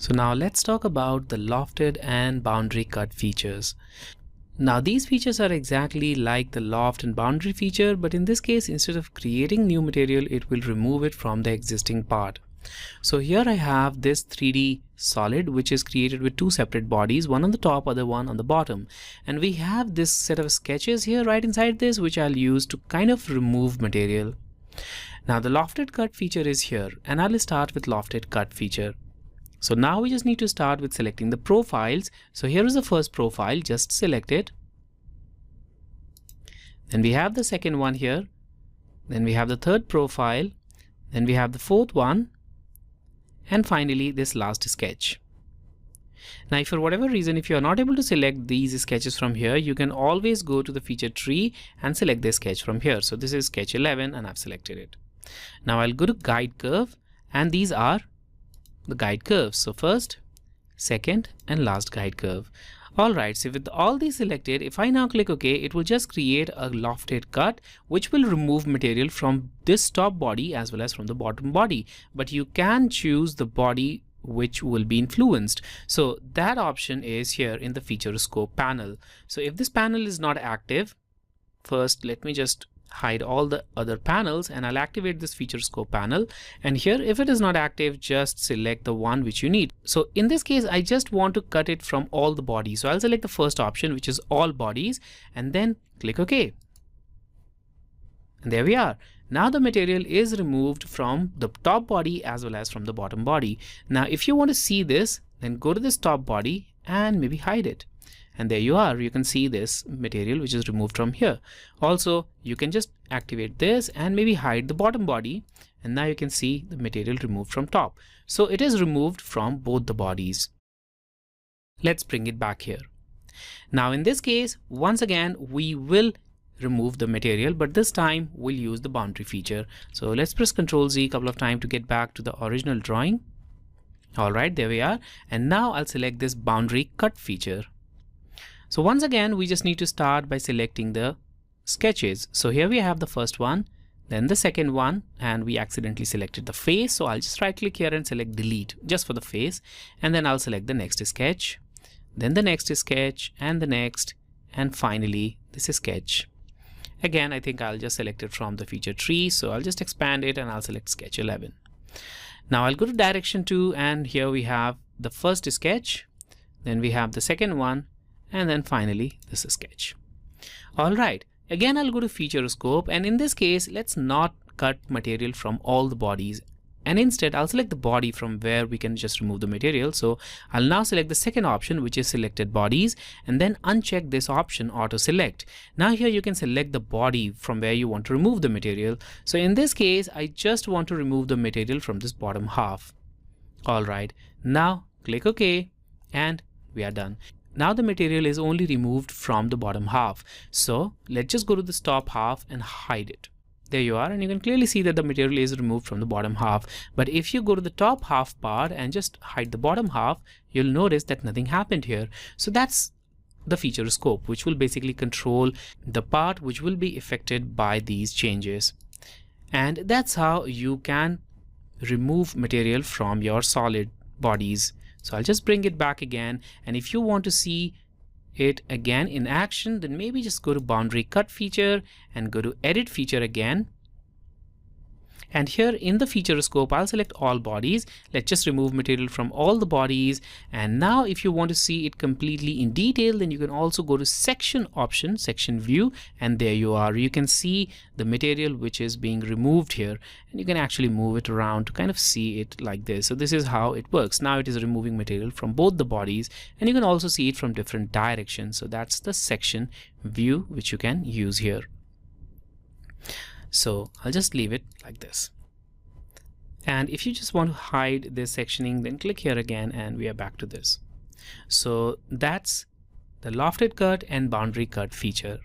So now let's talk about the lofted and boundary cut features. Now these features are exactly like the loft and boundary feature, but in this case, instead of creating new material, it will remove it from the existing part. So here I have this 3D solid which is created with two separate bodies, one on the top, other one on the bottom. And we have this set of sketches here right inside this, which I'll use to kind of remove material. Now the lofted cut feature is here, and I'll start with lofted cut feature. So now we just need to start with selecting the profiles. So here is the first profile, just select it. Then we have the second one here. Then we have the third profile. Then we have the fourth one. And finally this last sketch. Now if for whatever reason, if you are not able to select these sketches from here, you can always go to the feature tree and select the sketch from here. So this is sketch 11 and I've selected it. Now I'll go to guide curve, and these are the guide curves. So first, second and last guide curve. Alright, so with all these selected, if I now click OK, it will just create a lofted cut which will remove material from this top body as well as from the bottom body. But you can choose the body which will be influenced. So that option is here in the feature scope panel. So if this panel is not active, first let me just hide all the other panels and I'll activate this feature scope panel. And here, if it is not active, just select the one which you need. So in this case, I just want to cut it from all the bodies. So I'll select the first option, which is all bodies, and then click OK. And there we are. Now the material is removed from the top body as well as from the bottom body. Now, if you want to see this, then go to this top body and maybe hide it. And there you are, you can see this material which is removed from here. Also, you can just activate this and maybe hide the bottom body, and now you can see the material removed from top. So it is removed from both the bodies. Let's bring it back here. Now in this case, once again, we will remove the material, but this time we'll use the boundary feature. So let's press Ctrl Z a couple of times to get back to the original drawing. Alright, there we are. And now I'll select this boundary cut feature. So once again, we just need to start by selecting the sketches. So here we have the first one, then the second one, and we accidentally selected the face. So I'll just right click here and select delete just for the face. And then I'll select the next sketch, then the next sketch, and the next, and finally this sketch. Again, I think I'll just select it from the feature tree. So I'll just expand it and I'll select sketch 11. Now I'll go to direction 2, and here we have the first sketch, then we have the second one, and then finally this sketch. Alright, again I'll go to feature scope, and in this case let's not cut material from all the bodies, and instead I'll select the body from where we can just remove the material. So I'll now select the second option, which is selected bodies, and then uncheck this option auto select. Now here you can select the body from where you want to remove the material. So in this case I just want to remove the material from this bottom half. Alright, now click OK and we are done. Now the material is only removed from the bottom half. So let's just go to this top half and hide it. There you are, and you can clearly see that the material is removed from the bottom half. But if you go to the top half part and just hide the bottom half, you'll notice that nothing happened here. So that's the feature scope, which will basically control the part which will be affected by these changes. And that's how you can remove material from your solid bodies. So I'll just bring it back again, and if you want to see it again in action, then maybe just go to boundary cut feature and go to edit feature again. And here in the feature scope, I'll select all bodies. Let's just remove material from all the bodies. And now if you want to see it completely in detail, then you can also go to section option, section view, and there you are. You can see the material which is being removed here, and you can actually move it around to kind of see it like this. So this is how it works. Now it is removing material from both the bodies, and you can also see it from different directions. So that's the section view which you can use here. So I'll just leave it like this. And if you just want to hide this sectioning, then click here again and we are back to this. So that's the lofted cut and boundary cut feature.